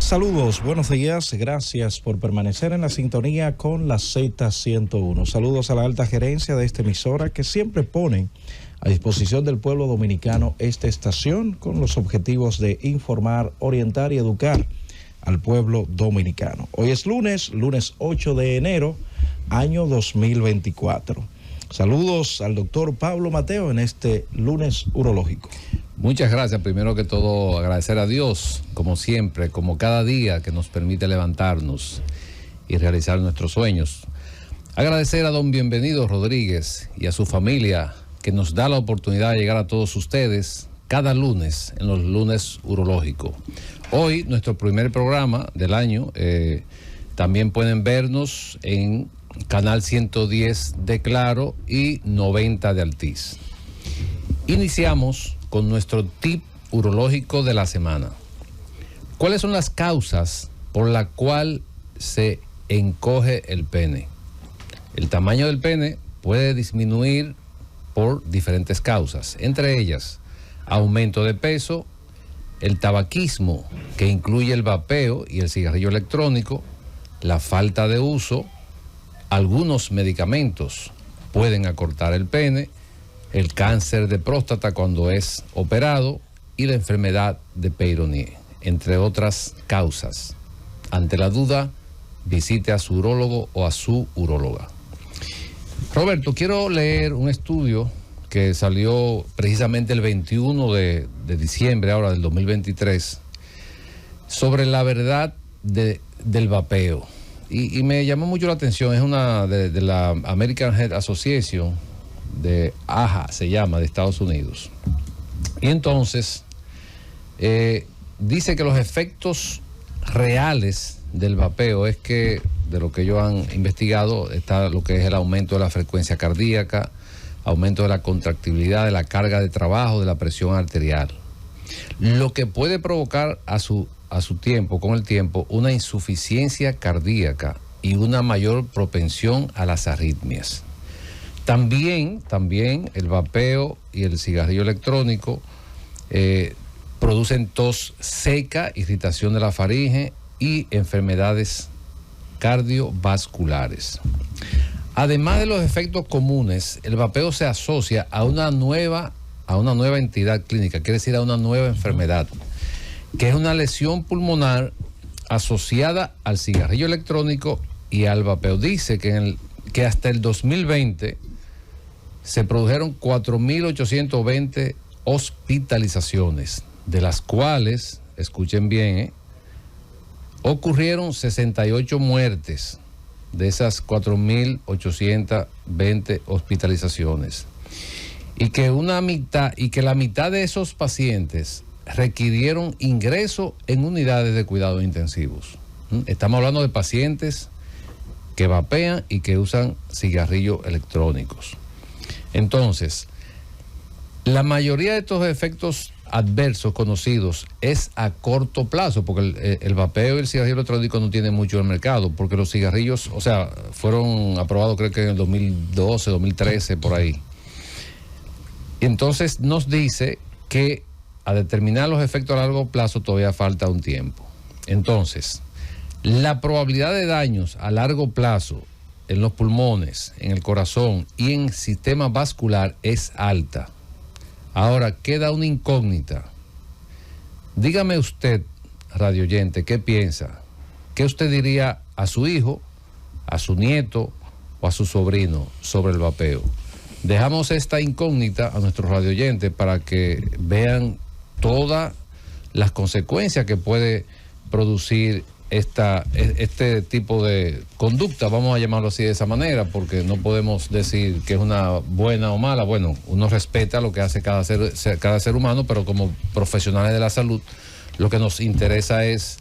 Saludos, buenos días, gracias por permanecer en la sintonía con la Z101. Saludos a la alta gerencia de esta emisora que siempre pone a disposición del pueblo dominicano esta estación con los objetivos de informar, orientar y educar al pueblo dominicano. Hoy es lunes 8 de enero, año 2024. Saludos al doctor Pablo Mateo en este lunes urológico. Muchas gracias. Primero que todo, agradecer a Dios, como siempre, como cada día que nos permite levantarnos y realizar nuestros sueños. Agradecer a don Bienvenido Rodríguez y a su familia que nos da la oportunidad de llegar a todos ustedes cada lunes en los lunes urológicos. Hoy, nuestro primer programa del año, también pueden vernos en Canal 110 de Claro y 90 de Altiz. Iniciamos con nuestro tip urológico de la semana. ¿Cuáles son las causas por las cuales se encoge el pene? El tamaño del pene puede disminuir por diferentes causas, entre ellas aumento de peso, el tabaquismo, que incluye el vapeo y el cigarrillo electrónico, la falta de uso, algunos medicamentos pueden acortar el pene, el cáncer de próstata cuando es operado y la enfermedad de Peyronie, entre otras causas. Ante la duda, visite a su urólogo o a su uróloga. Roberto, quiero leer un estudio que salió precisamente el 21 de diciembre ahora del 2023 sobre la verdad del vapeo. Y me llamó mucho la atención, es una de la American Heart Association, de AHA se llama, de Estados Unidos. Y entonces dice que los efectos reales del vapeo es que, de lo que ellos han investigado, está lo que es el aumento de la frecuencia cardíaca, aumento de la contractibilidad, de la carga de trabajo, de la presión arterial. Lo que puede provocar a su tiempo, con el tiempo, una insuficiencia cardíaca y una mayor propensión a las arritmias. También el vapeo y el cigarrillo electrónico producen tos seca, irritación de la faringe y enfermedades cardiovasculares. Además de los efectos comunes, el vapeo se asocia a una nueva entidad clínica, quiere decir a una nueva enfermedad, que es una lesión pulmonar asociada al cigarrillo electrónico y al vapeo. Dice que hasta el 2020 se produjeron 4.820 hospitalizaciones, de las cuales, escuchen bien, ocurrieron 68 muertes de esas 4.820 hospitalizaciones. Y que la mitad de esos pacientes requirieron ingreso en unidades de cuidados intensivos. Estamos hablando de pacientes que vapean y que usan cigarrillos electrónicos. Entonces, la mayoría de estos efectos adversos conocidos es a corto plazo, porque el vapeo y el cigarrillo electrónico no tienen mucho en el mercado, porque los cigarrillos, fueron aprobados creo que en el 2012, 2013, por ahí. Entonces nos dice que a determinar los efectos a largo plazo todavía falta un tiempo. Entonces, la probabilidad de daños a largo plazo en los pulmones, en el corazón y en el sistema vascular es alta. Ahora queda una incógnita. Dígame usted, radioyente, ¿qué piensa? ¿Qué usted diría a su hijo, a su nieto o a su sobrino sobre el vapeo? Dejamos esta incógnita a nuestros radioyentes para que vean todas las consecuencias que puede producir este tipo de conducta, vamos a llamarlo así de esa manera, porque no podemos decir que es una buena o mala. Bueno, uno respeta lo que hace cada ser humano, pero como profesionales de la salud, lo que nos interesa es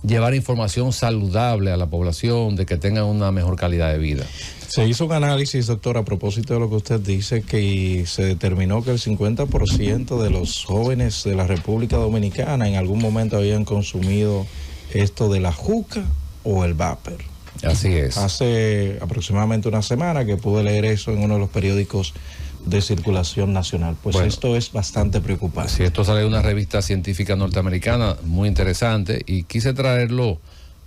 llevar información saludable a la población, de que tengan una mejor calidad de vida. Se hizo un análisis, doctor, a propósito de lo que usted dice, que se determinó que el 50% de los jóvenes de la República Dominicana en algún momento habían consumido esto de la juca o el vapor. Así es. Hace aproximadamente una semana que pude leer eso en uno de los periódicos de circulación nacional. Pues bueno, esto es bastante preocupante. Sí, esto sale de una revista científica norteamericana muy interesante y quise traerlo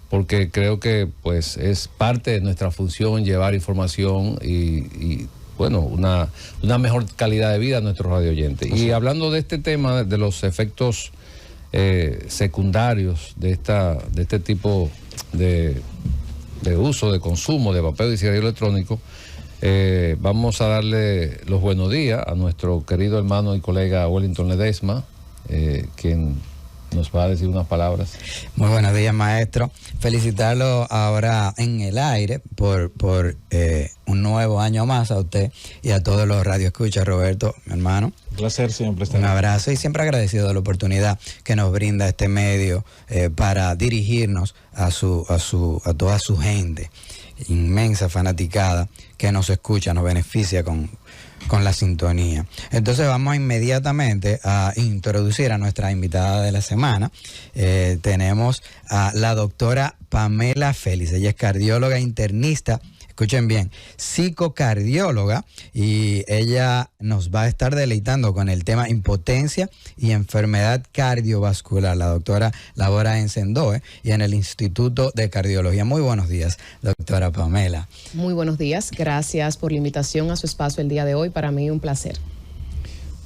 porque creo que pues es parte de nuestra función llevar información y bueno, una mejor calidad de vida a nuestros radio oyentes. Y hablando de este tema, de los efectos secundarios de este tipo de uso, de consumo de papel y cigarrillo electrónico, vamos a darle los buenos días a nuestro querido hermano y colega Wellington Ledesma, quien nos va a decir unas palabras. Muy buenos días, maestro. Felicitarlo ahora en el aire por un nuevo año más a usted y a todos los radioescuchas. Roberto, mi hermano. Un placer siempre estar. Un abrazo y siempre agradecido de la oportunidad que nos brinda este medio para dirigirnos a toda su gente inmensa, fanaticada, que nos escucha, nos beneficia con la sintonía. Entonces vamos inmediatamente a introducir a nuestra invitada de la semana. Tenemos a la doctora Pamela Félix. Ella es cardióloga internista, escuchen bien, psicocardióloga, y ella nos va a estar deleitando con el tema impotencia y enfermedad cardiovascular. La doctora labora en Sendoe y en el Instituto de Cardiología. Muy buenos días, doctora Pamela. Muy buenos días, gracias por la invitación a su espacio el día de hoy. Para mí un placer.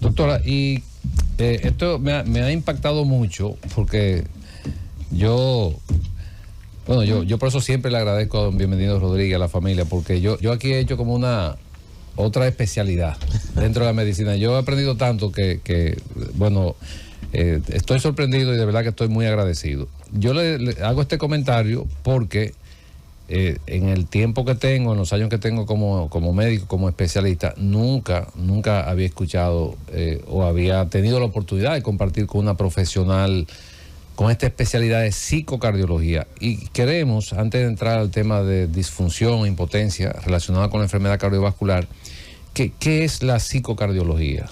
Doctora, y esto me ha impactado mucho porque yo por eso siempre le agradezco a don Bienvenido Rodríguez, a la familia, porque yo aquí he hecho como otra especialidad dentro de la medicina. Yo he aprendido tanto que estoy sorprendido y de verdad que estoy muy agradecido. Yo le hago este comentario porque en el tiempo que tengo, en los años que tengo como médico, como especialista, nunca había escuchado o había tenido la oportunidad de compartir con una profesional con esta especialidad de psicocardiología. Y queremos, antes de entrar al tema de disfunción e impotencia relacionada con la enfermedad cardiovascular, ¿qué es la psicocardiología?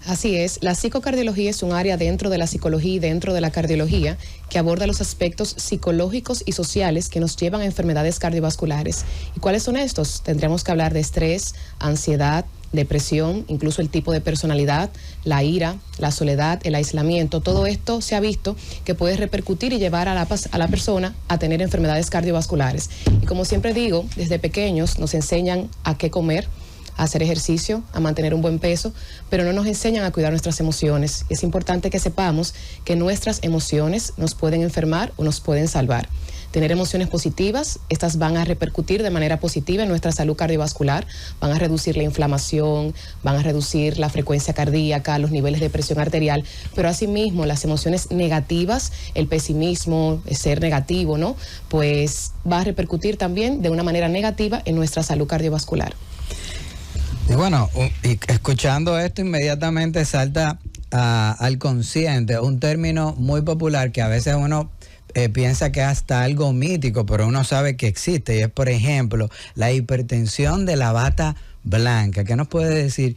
Así es, la psicocardiología es un área dentro de la psicología y dentro de la cardiología que aborda los aspectos psicológicos y sociales que nos llevan a enfermedades cardiovasculares. ¿Y cuáles son estos? Tendríamos que hablar de estrés, ansiedad, depresión, incluso el tipo de personalidad, la ira, la soledad, el aislamiento. Todo esto se ha visto que puede repercutir y llevar a la persona a tener enfermedades cardiovasculares. Y como siempre digo, desde pequeños nos enseñan a qué comer, a hacer ejercicio, a mantener un buen peso, pero no nos enseñan a cuidar nuestras emociones. Es importante que sepamos que nuestras emociones nos pueden enfermar o nos pueden salvar. Tener emociones positivas, estas van a repercutir de manera positiva en nuestra salud cardiovascular, van a reducir la inflamación, van a reducir la frecuencia cardíaca, los niveles de presión arterial, pero asimismo las emociones negativas, el pesimismo, el ser negativo, ¿no? Pues va a repercutir también de una manera negativa en nuestra salud cardiovascular. Y bueno, escuchando esto inmediatamente salta al consciente un término muy popular que a veces uno piensa que es hasta algo mítico, pero uno sabe que existe, y es, por ejemplo, la hipertensión de la bata blanca. ¿Qué nos puede decir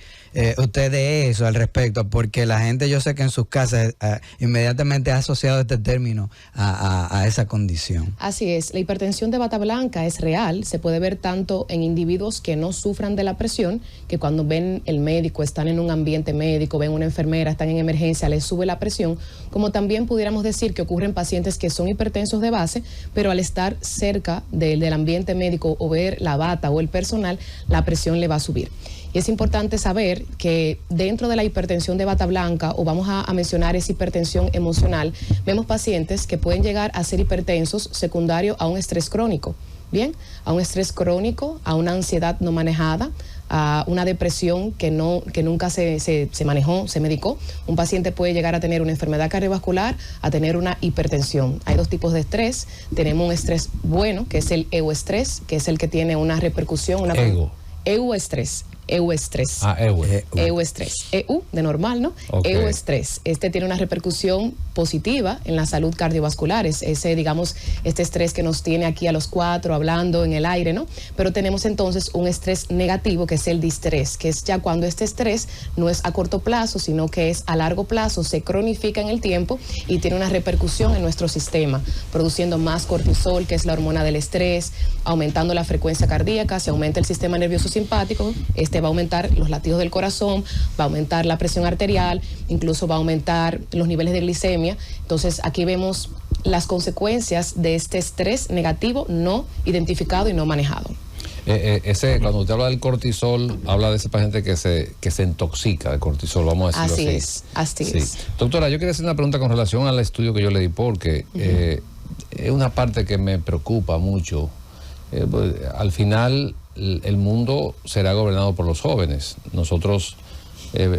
usted de eso al respecto? Porque la gente, yo sé que en sus casas inmediatamente ha asociado este término a esa condición. Así es, la hipertensión de bata blanca es real, se puede ver tanto en individuos que no sufran de la presión, que cuando ven el médico, están en un ambiente médico, ven una enfermera, están en emergencia, les sube la presión, como también pudiéramos decir que ocurren pacientes que son hipertensos de base, pero al estar cerca del ambiente médico o ver la bata o el personal, la presión le va a subir. Y es importante saber que dentro de la hipertensión de bata blanca, o vamos a mencionar esa hipertensión emocional, vemos pacientes que pueden llegar a ser hipertensos secundario a un estrés crónico. Bien, a un estrés crónico, a una ansiedad no manejada, a una depresión que nunca se manejó, se medicó. Un paciente puede llegar a tener una enfermedad cardiovascular, a tener una hipertensión. Hay dos tipos de estrés. Tenemos un estrés bueno, que es el euestrés, que es el que tiene una repercusión. Euestrés. Euestrés. Euestrés. EU de normal, ¿no? Okay. Euestrés. Este tiene una repercusión positiva en la salud cardiovascular. Ese, digamos, este estrés que nos tiene aquí a los cuatro hablando en el aire, ¿no? Pero tenemos entonces un estrés negativo, que es el distrés, que es ya cuando este estrés no es a corto plazo, sino que es a largo plazo, se cronifica en el tiempo y tiene una repercusión en nuestro sistema, produciendo más cortisol, que es la hormona del estrés, aumentando la frecuencia cardíaca, se aumenta el sistema nervioso simpático, este va a aumentar los latidos del corazón, va a aumentar la presión arterial, incluso va a aumentar los niveles de glicemia. Entonces aquí vemos las consecuencias de este estrés negativo no identificado y no manejado. Cuando usted habla del cortisol, habla de ese paciente que se intoxica de cortisol, vamos a decirlo así. Así es. Doctora, yo quería hacer una pregunta con relación al estudio que yo leí, porque es una parte que me preocupa mucho. Pues, al final, el mundo será gobernado por los jóvenes. Nosotros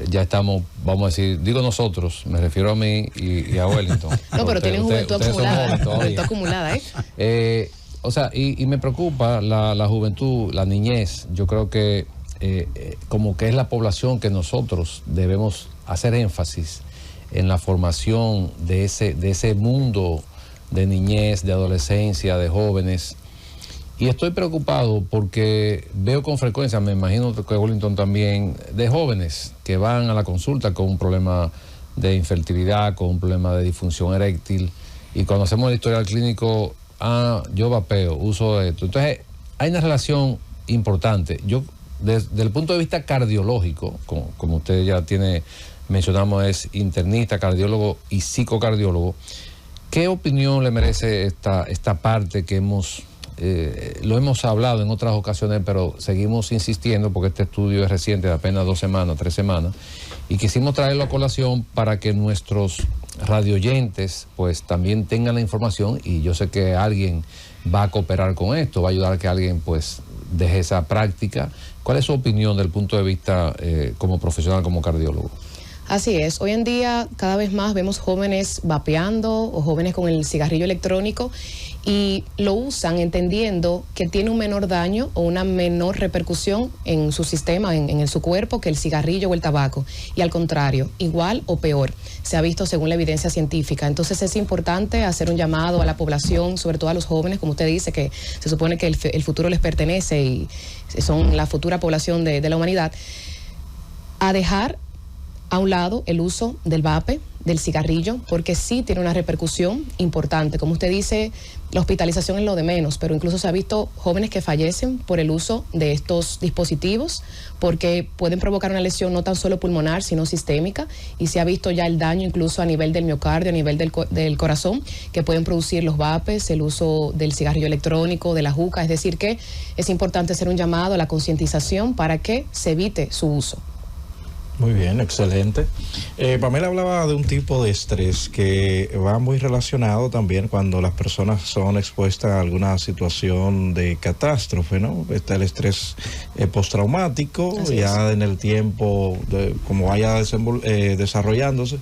ya estamos, vamos a decir, digo nosotros, me refiero a mí y a Wellington. No, pero tienen juventud acumulada. Juventud acumulada, O sea, y me preocupa la juventud, la niñez. Yo creo que como que es la población que nosotros debemos hacer énfasis en la formación de ese mundo de niñez, de adolescencia, de jóvenes. Y estoy preocupado porque veo con frecuencia, me imagino que Wellington también, de jóvenes que van a la consulta con un problema de infertilidad, con un problema de disfunción eréctil, y cuando hacemos el historial clínico, yo vapeo, uso esto. Entonces, hay una relación importante. Yo, desde el punto de vista cardiológico, como usted ya mencionamos, es internista, cardiólogo y psicocardiólogo, ¿qué opinión le merece esta parte que lo hemos hablado en otras ocasiones, pero seguimos insistiendo porque este estudio es reciente, de apenas 2 semanas, 3 semanas, y quisimos traerlo a colación para que nuestros radioyentes pues también tengan la información, y yo sé que alguien va a cooperar con esto, va a ayudar a que alguien pues deje esa práctica. ¿Cuál es su opinión del punto de vista como profesional, como cardiólogo? Así es, hoy en día cada vez más vemos jóvenes vapeando o jóvenes con el cigarrillo electrónico, y lo usan entendiendo que tiene un menor daño o una menor repercusión en su sistema, en su cuerpo, que el cigarrillo o el tabaco. Y al contrario, igual o peor, se ha visto según la evidencia científica. Entonces es importante hacer un llamado a la población, sobre todo a los jóvenes, como usted dice, que se supone que el futuro les pertenece y son la futura población de la humanidad, a dejar a un lado el uso del vape, del cigarrillo, porque sí tiene una repercusión importante. Como usted dice, la hospitalización es lo de menos, pero incluso se ha visto jóvenes que fallecen por el uso de estos dispositivos, porque pueden provocar una lesión no tan solo pulmonar, sino sistémica, y se ha visto ya el daño incluso a nivel del miocardio, a nivel del corazón, que pueden producir los vapes, el uso del cigarrillo electrónico, de la juca. Es decir, que es importante hacer un llamado a la concientización para que se evite su uso. Muy bien, excelente. Pamela hablaba de un tipo de estrés que va muy relacionado también cuando las personas son expuestas a alguna situación de catástrofe, ¿no? Está el estrés postraumático, ya en el tiempo, como vaya desarrollándose,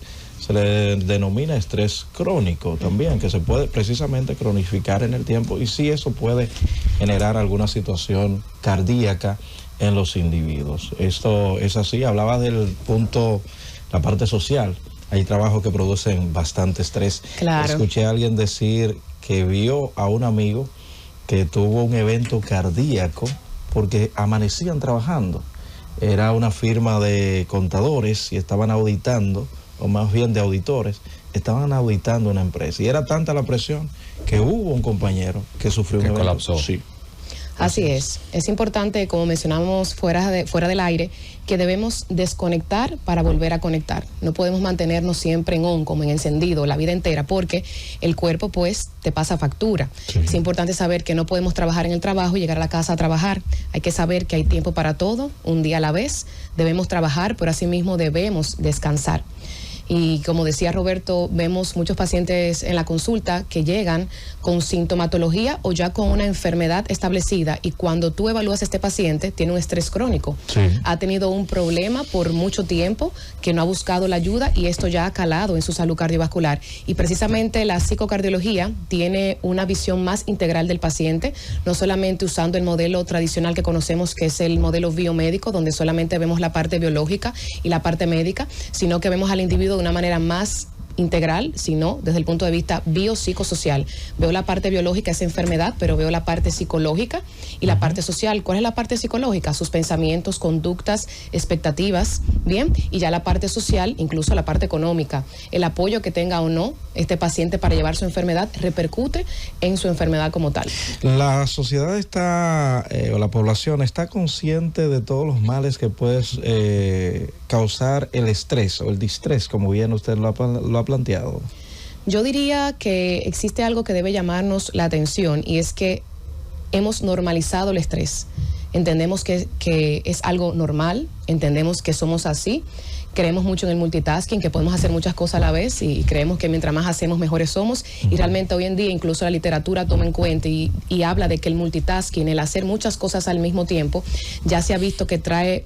se le denomina estrés crónico también, que se puede precisamente cronificar en el tiempo, y sí, eso puede generar alguna situación cardíaca en los individuos. Esto es así. Hablaba del punto, la parte social. Hay trabajos que producen bastante estrés. Claro. Escuché a alguien decir que vio a un amigo que tuvo un evento cardíaco porque amanecían trabajando. Era una firma de contadores y estaban auditando, o más bien de auditores, estaban auditando una empresa. Y era tanta la presión que hubo un compañero que sufrió un evento. Colapsó. Sí. Así es. Es importante, como mencionamos fuera del aire, que debemos desconectar para volver a conectar. No podemos mantenernos siempre en on, como en encendido, la vida entera, porque el cuerpo pues te pasa factura. Sí. Es importante saber que no podemos trabajar en el trabajo y llegar a la casa a trabajar. Hay que saber que hay tiempo para todo, un día a la vez. Debemos trabajar, pero asimismo debemos descansar. Y como decía Roberto, vemos muchos pacientes en la consulta que llegan con sintomatología o ya con una enfermedad establecida, y cuando tú evalúas a este paciente tiene un estrés crónico. Sí. Ha tenido un problema por mucho tiempo que no ha buscado la ayuda, y esto ya ha calado en su salud cardiovascular. Y precisamente la psicocardiología tiene una visión más integral del paciente, no solamente usando el modelo tradicional que conocemos, que es el modelo biomédico, donde solamente vemos la parte biológica y la parte médica, sino que vemos al individuo de una manera más integral, sino desde el punto de vista biopsicosocial. Veo la parte biológica, esa enfermedad, pero veo la parte psicológica y la parte social. ¿Cuál es la parte psicológica? Sus pensamientos, conductas, expectativas, bien, y ya la parte social, incluso la parte económica. El apoyo que tenga o no este paciente para llevar su enfermedad repercute en su enfermedad como tal. La sociedad está, o la población está consciente de todos los males que puede causar el estrés o el distrés, como bien usted lo ha planteado. Yo diría que existe algo que debe llamarnos la atención, y es que hemos normalizado el estrés. Entendemos que es algo normal, entendemos que somos así. Creemos mucho en el multitasking, que podemos hacer muchas cosas a la vez, y creemos que mientras más hacemos, mejores somos. Y realmente hoy en día incluso la literatura toma en cuenta y habla de que el multitasking, el hacer muchas cosas al mismo tiempo, ya se ha visto que trae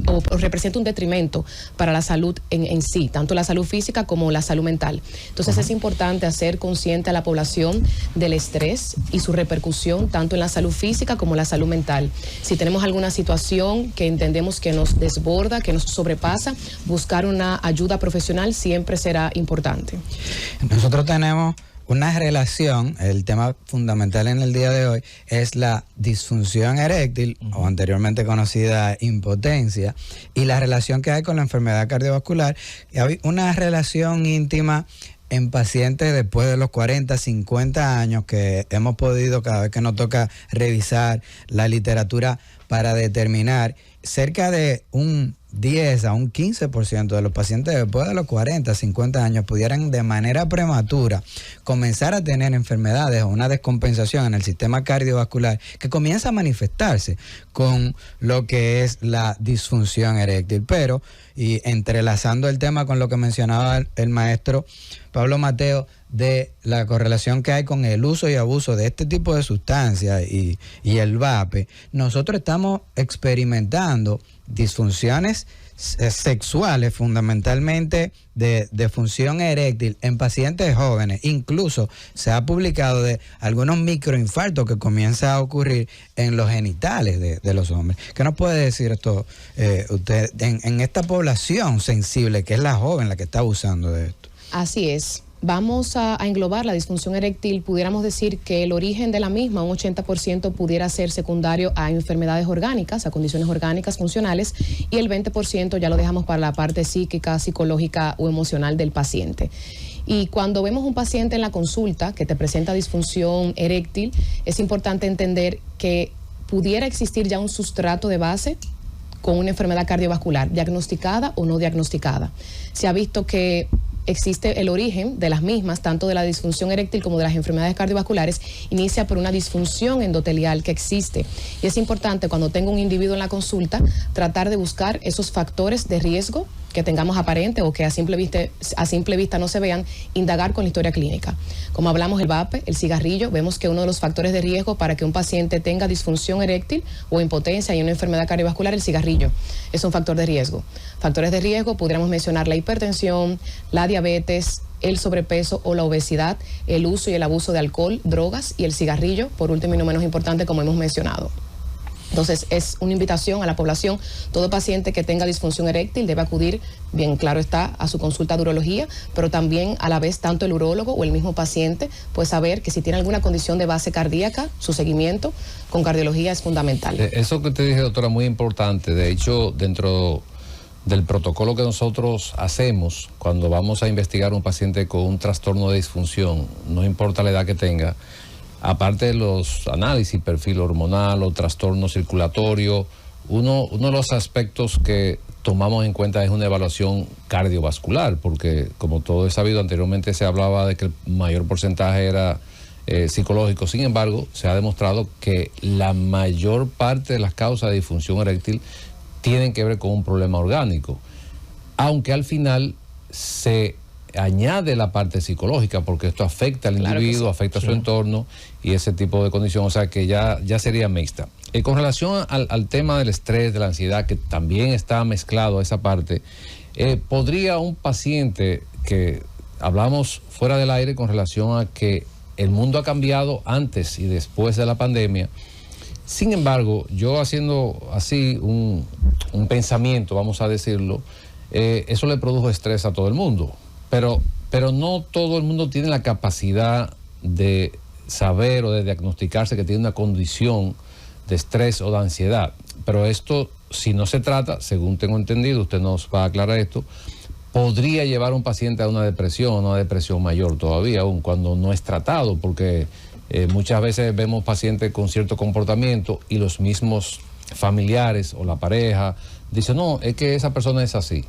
o representa un detrimento para la salud en sí, tanto la salud física como la salud mental. Entonces es importante hacer consciente a la población del estrés y su repercusión tanto en la salud física como la salud mental. Si tenemos alguna situación que entendemos que nos desborda, que nos sobrepasa, buscar una ayuda profesional siempre será importante. Nosotros tenemos una relación, el tema fundamental en el día de hoy es la disfunción eréctil, o anteriormente conocida impotencia, y la relación que hay con la enfermedad cardiovascular. Y hay una relación íntima en pacientes después de los 40, 50 años, que hemos podido, cada vez que nos toca revisar la literatura para determinar, cerca de un 10 a un 15% de los pacientes después de los 40, 50 años pudieran de manera prematura comenzar a tener enfermedades o una descompensación en el sistema cardiovascular que comienza a manifestarse con lo que es la disfunción eréctil. Pero, y entrelazando el tema con lo que mencionaba el maestro Pablo Mateo, de la correlación que hay con el uso y abuso de este tipo de sustancias y el vape, nosotros estamos experimentando disfunciones sexuales, fundamentalmente de función eréctil en pacientes jóvenes. Incluso se ha publicado de algunos microinfartos que comienzan a ocurrir en los genitales de los hombres. ¿Qué nos puede decir esto usted en esta población sensible, que es la joven la que está abusando de esto? Así es. Vamos a englobar la disfunción eréctil. Pudiéramos decir que el origen de la misma, un 80%, pudiera ser secundario a enfermedades orgánicas, a condiciones orgánicas funcionales, y el 20% ya lo dejamos para la parte psíquica, psicológica o emocional del paciente. Y cuando vemos un paciente en la consulta que te presenta disfunción eréctil, es importante entender que pudiera existir ya un sustrato de base con una enfermedad cardiovascular, diagnosticada o no diagnosticada. Se ha visto que existe el origen de las mismas, tanto de la disfunción eréctil como de las enfermedades cardiovasculares, inicia por una disfunción endotelial que existe. Y es importante, cuando tenga un individuo en la consulta, tratar de buscar esos factores de riesgo que tengamos aparente o que a simple vista no se vean, indagar con la historia clínica. Como hablamos, el vape, el cigarrillo, vemos que uno de los factores de riesgo para que un paciente tenga disfunción eréctil o impotencia y una enfermedad cardiovascular, el cigarrillo, es un factor de riesgo. Factores de riesgo, pudiéramos mencionar la hipertensión, la diabetes, el sobrepeso o la obesidad, el uso y el abuso de alcohol, drogas y el cigarrillo, por último y no menos importante, como hemos mencionado. Entonces, es una invitación a la población. Todo paciente que tenga disfunción eréctil debe acudir, bien claro está, a su consulta de urología, pero también a la vez tanto el urólogo o el mismo paciente puede saber que si tiene alguna condición de base cardíaca, su seguimiento con cardiología es fundamental. Eso que te dije, doctora, muy importante. De hecho, dentro del protocolo que nosotros hacemos cuando vamos a investigar un paciente con un trastorno de disfunción, no importa la edad que tenga, aparte de los análisis, perfil hormonal o trastorno circulatorio, uno de los aspectos que tomamos en cuenta es una evaluación cardiovascular, porque como todo es sabido, anteriormente se hablaba de que el mayor porcentaje era psicológico. Sin embargo, se ha demostrado que la mayor parte de las causas de disfunción eréctil tienen que ver con un problema orgánico, aunque al final se añade la parte psicológica, porque esto afecta al individuo, afecta a su entorno y ese tipo de condición, o sea que ya sería mixta. Con relación al tema del estrés, de la ansiedad, que también está mezclado a esa parte, ¿podría un paciente, que hablamos fuera del aire con relación a que el mundo ha cambiado antes y después de la pandemia, sin embargo, yo haciendo así un pensamiento, vamos a decirlo, eso le produjo estrés a todo el mundo? Pero pero no todo el mundo tiene la capacidad de saber o de diagnosticarse que tiene una condición de estrés o de ansiedad. Pero esto, si no se trata, según tengo entendido, usted nos va a aclarar esto, podría llevar a un paciente a una depresión mayor todavía, aun cuando no es tratado, porque muchas veces vemos pacientes con cierto comportamiento y los mismos familiares o la pareja dicen, no, es que esa persona es así.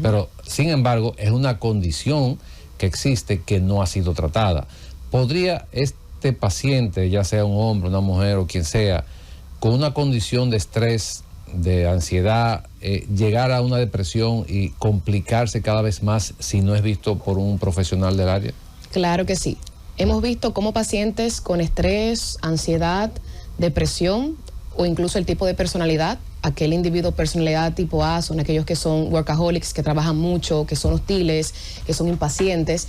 Pero, sin embargo, es una condición que existe que no ha sido tratada. ¿Podría este paciente, ya sea un hombre, una mujer o quien sea, con una condición de estrés, de ansiedad, llegar a una depresión y complicarse cada vez más si no es visto por un profesional del área? Claro que sí. Hemos visto cómo pacientes con estrés, ansiedad, depresión o incluso el tipo de personalidad, aquel individuo personalidad tipo A, son aquellos que son workaholics, que trabajan mucho, que son hostiles, que son impacientes.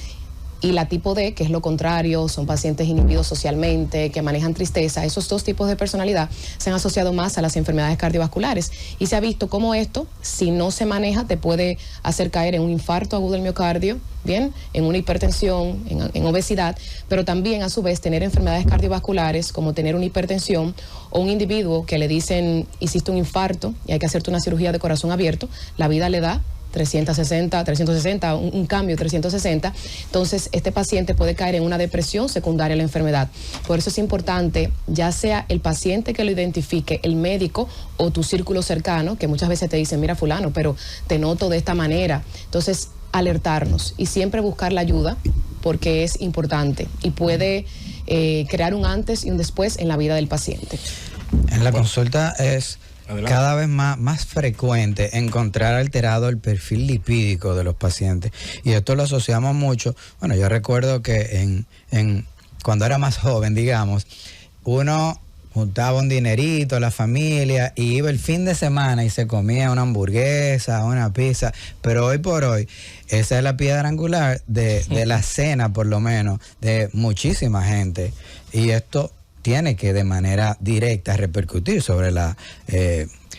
Y la tipo D, que es lo contrario, son pacientes inhibidos socialmente, que manejan tristeza. Esos dos tipos de personalidad se han asociado más a las enfermedades cardiovasculares. Y se ha visto cómo esto, si no se maneja, te puede hacer caer en un infarto agudo del miocardio, bien, en una hipertensión, en obesidad, pero también a su vez tener enfermedades cardiovasculares como tener una hipertensión o un individuo que le dicen, hiciste un infarto y hay que hacerte una cirugía de corazón abierto, la vida le da 360, un cambio 360, entonces este paciente puede caer en una depresión secundaria a la enfermedad. Por eso es importante, ya sea el paciente que lo identifique, el médico o tu círculo cercano, que muchas veces te dicen, mira fulano, pero te noto de esta manera. Entonces, alertarnos y siempre buscar la ayuda porque es importante y puede crear un antes y un después en la vida del paciente. En la consulta es cada vez más frecuente encontrar alterado el perfil lipídico de los pacientes. Y esto lo asociamos mucho. Bueno, yo recuerdo que cuando era más joven, digamos, uno juntaba un dinerito, la familia, y iba el fin de semana y se comía una hamburguesa, una pizza. Pero hoy por hoy, esa es la piedra angular de la cena, por lo menos, de muchísima gente. Y esto tiene que de manera directa repercutir sobre la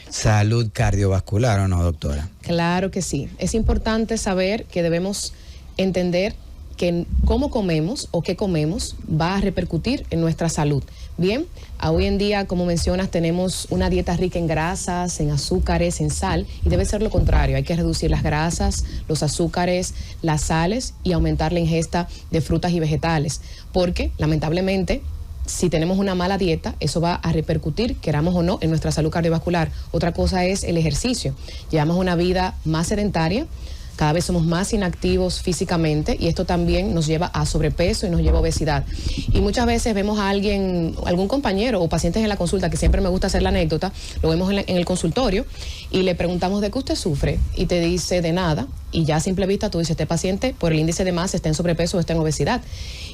salud cardiovascular, ¿o no, doctora? Claro que sí. Es importante saber que debemos entender que cómo comemos o qué comemos va a repercutir en nuestra salud. Bien, hoy en día, como mencionas, tenemos una dieta rica en grasas, en azúcares, en sal, y debe ser lo contrario. Hay que reducir las grasas, los azúcares, las sales y aumentar la ingesta de frutas y vegetales, porque lamentablemente, si tenemos una mala dieta, eso va a repercutir, queramos o no, en nuestra salud cardiovascular. Otra cosa es el ejercicio. Llevamos una vida más sedentaria, cada vez somos más inactivos físicamente y esto también nos lleva a sobrepeso y nos lleva a obesidad. Y muchas veces vemos a alguien, algún compañero o pacientes en la consulta, que siempre me gusta hacer la anécdota, lo vemos en el consultorio y le preguntamos de qué usted sufre y te dice de nada y ya a simple vista tú dices, este paciente por el índice de masa está en sobrepeso o está en obesidad.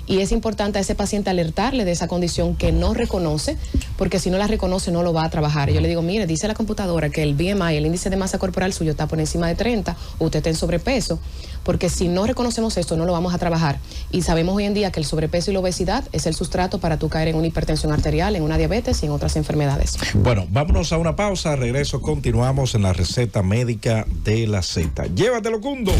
Y es importante a ese paciente alertarle de esa condición que no reconoce, porque si no la reconoce no lo va a trabajar. Yo le digo, mire, dice la computadora que el BMI, el índice de masa corporal suyo está por encima de 30, o usted está en sobrepeso, porque si no reconocemos esto no lo vamos a trabajar. Y sabemos hoy en día que el sobrepeso y la obesidad es el sustrato para tú caer en una hipertensión arterial, en una diabetes y en otras enfermedades. Bueno, vámonos a una pausa, regreso, continuamos en la receta médica de la Z. Llévatelo, Cundo.